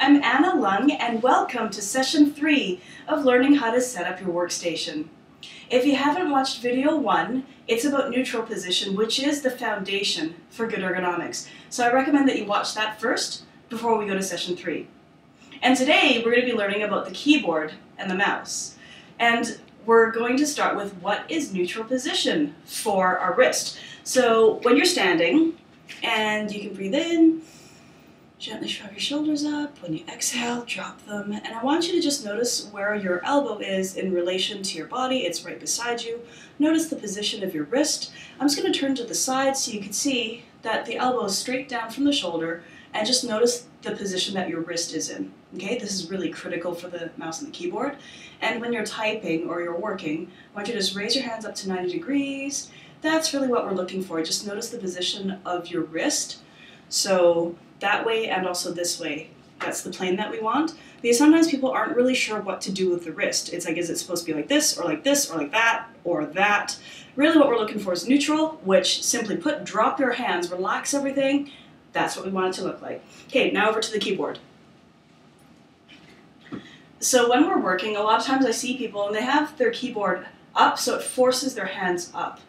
I'm Anna Lung, and welcome to session 3 of learning how to set up your workstation. If you haven't watched video 1, it's about neutral position, which is the foundation for good ergonomics. So I recommend that you watch that first before we go to session 3. And today we're going to be learning about the keyboard and the mouse. And we're going to start with what is neutral position for our wrist. So when you're standing, and you can breathe in, gently shrug your shoulders up. When you exhale, drop them. And I want you to just notice where your elbow is in relation to your body. It's right beside you. Notice the position of your wrist. I'm just going to turn to the side so you can see that the elbow is straight down from the shoulder, and just notice the position that your wrist is in. Okay, this is really critical for the mouse and the keyboard. And when you're typing or you're working, I want you to just raise your hands up to 90 degrees. That's really what we're looking for. Just notice the position of your wrist. So that way and also this way. That's the plane that we want. Because sometimes people aren't really sure what to do with the wrist. It's like, is it supposed to be like this, or like this, or like that, or that? Really what we're looking for is neutral, which simply put, drop your hands, relax everything. That's what we want it to look like. Okay, now over to the keyboard. So when we're working, a lot of times I see people and they have their keyboard up, so it forces their hands up.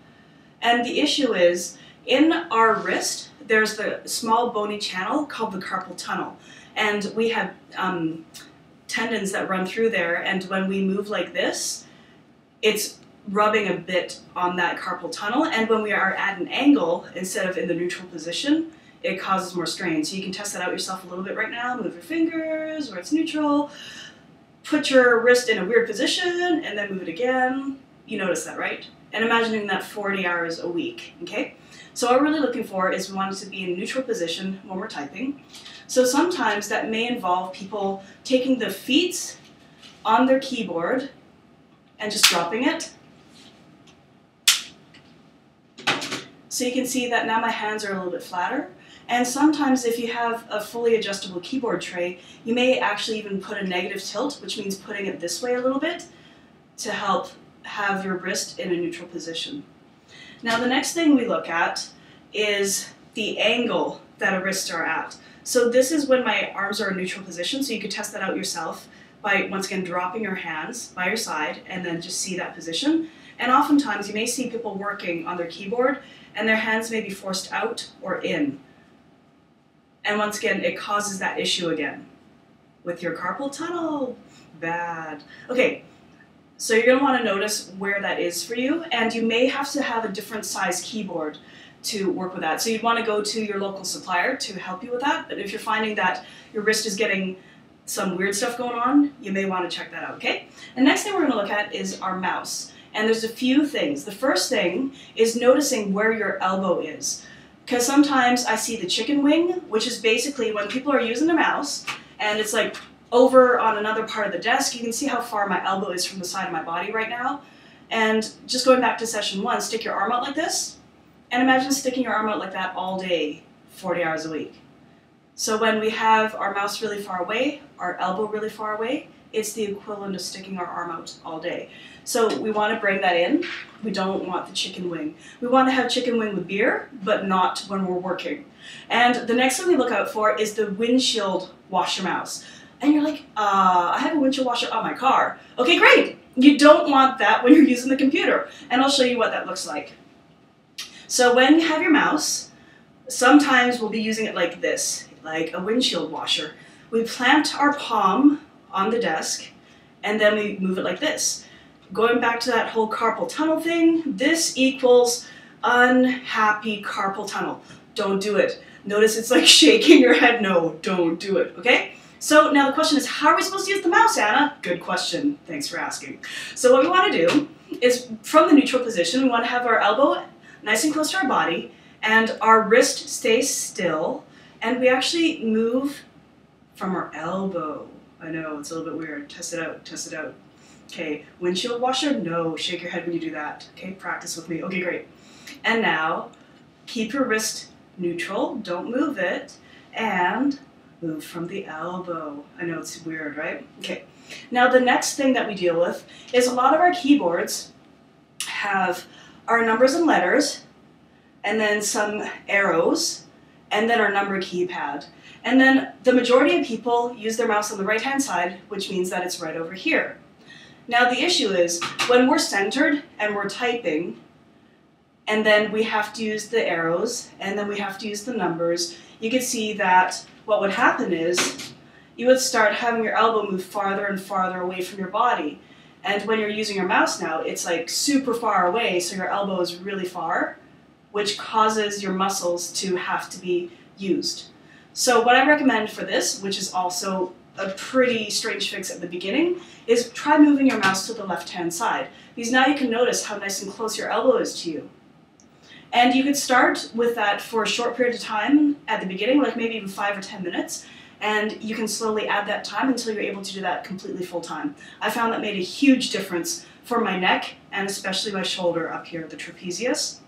And the issue is, in our wrist, there's the small bony channel called the carpal tunnel. And we have tendons that run through there, and when we move like this, it's rubbing a bit on that carpal tunnel, and when we are at an angle, instead of in the neutral position, it causes more strain. So you can test that out yourself a little bit right now. Move your fingers where it's neutral, put your wrist in a weird position, and then move it again. You notice that, right? And imagining that 40 hours a week, okay? So what we're really looking for is we want it to be in neutral position when we're typing. So sometimes that may involve people taking the feet on their keyboard and just dropping it. So you can see that now my hands are a little bit flatter. And sometimes if you have a fully adjustable keyboard tray, you may actually even put a negative tilt, which means putting it this way a little bit to help have your wrist in a neutral position. Now the next thing we look at is the angle that our wrists are at. So this is when my arms are in neutral position, so you could test that out yourself by, once again, dropping your hands by your side and then just see that position. And oftentimes you may see people working on their keyboard and their hands may be forced out or in. And once again, it causes that issue again with your carpal tunnel. Bad. Okay. So you're going to want to notice where that is for you, and you may have to have a different size keyboard to work with that. So you'd want to go to your local supplier to help you with that, but if you're finding that your wrist is getting some weird stuff going on, you may want to check that out, okay? The next thing we're going to look at is our mouse, and there's a few things. The first thing is noticing where your elbow is, because sometimes I see the chicken wing, which is basically when people are using their mouse, and it's like over on another part of the desk. You can see how far my elbow is from the side of my body right now. And just going back to session 1, stick your arm out like this, and imagine sticking your arm out like that all day, 40 hours a week. So when we have our mouse really far away, our elbow really far away, it's the equivalent of sticking our arm out all day. So we want to bring that in. We don't want the chicken wing. We want to have chicken wing with beer, but not when we're working. And the next thing we look out for is the windshield washer mouse. And you're like, I have a windshield washer on my car. Okay, great. You don't want that when you're using the computer. And I'll show you what that looks like. So when you have your mouse, sometimes we'll be using it like this, like a windshield washer. We plant our palm on the desk, and then we move it like this. Going back to that whole carpal tunnel thing, this equals unhappy carpal tunnel. Don't do it. Notice it's like shaking your head. No, don't do it, okay? So now the question is, how are we supposed to use the mouse, Anna? Good question. Thanks for asking. So what we want to do is, from the neutral position, we want to have our elbow nice and close to our body, and our wrist stays still, and we actually move from our elbow. I know, it's a little bit weird. Test it out, test it out. Okay, windshield washer? No, shake your head when you do that. Okay, practice with me. Okay, great. And now, keep your wrist neutral, don't move it, and move from the elbow. I know it's weird, right? Okay. Now the next thing that we deal with is a lot of our keyboards have our numbers and letters, and then some arrows, and then our number keypad. And then the majority of people use their mouse on the right-hand side, which means that it's right over here. Now the issue is, when we're centered and we're typing, and then we have to use the arrows, and then we have to use the numbers, you can see that what would happen is you would start having your elbow move farther and farther away from your body. And when you're using your mouse now, it's like super far away, so your elbow is really far, which causes your muscles to have to be used. So what I recommend for this, which is also a pretty strange fix at the beginning, is try moving your mouse to the left-hand side, because now you can notice how nice and close your elbow is to you. And you could start with that for a short period of time at the beginning, like maybe even 5 or 10 minutes, and you can slowly add that time until you're able to do that completely full time. I found that made a huge difference for my neck, and especially my shoulder up here, the trapezius.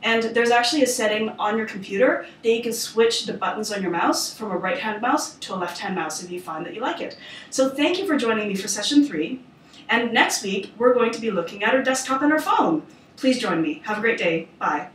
And there's actually a setting on your computer that you can switch the buttons on your mouse from a right-hand mouse to a left-hand mouse if you find that you like it. So thank you for joining me for session 3. And next week, we're going to be looking at our desktop and our phone. Please join me. Have a great day. Bye.